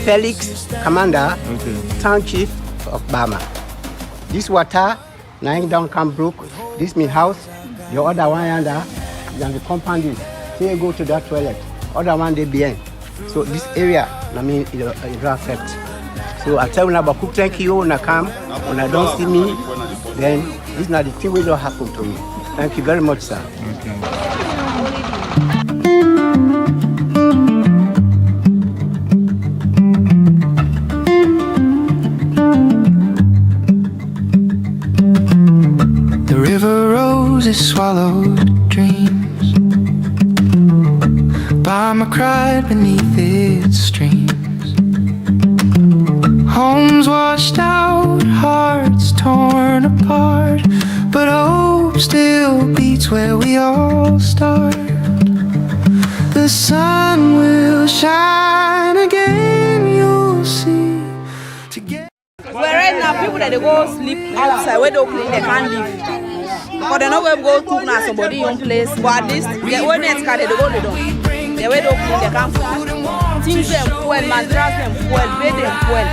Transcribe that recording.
Felix, Commander, Town Chief of Baama. This water, lying down Camp Brook, this mean house, the other one yonder, and the compound is. Here you go to that toilet, other one they behind. So this area, I mean, it affect. So I tell you about cook thank you when I come, when I don't see me, then this is not the thing will not happen to me. Thank you very much, sir. The river roses swallowed dreams. Baama cried beneath its streams. Homes washed out, hearts torn apart, but hope still beats where we all start. The sun will shine again, you'll see. Together. Where right now people that they go sleep outside where they clean they can't live. But they know where go cook now somebody own place. But at least the own net car they go they don't. The way they clean they can't cook. Things them fuel, mattress them fuel, bed them fuel.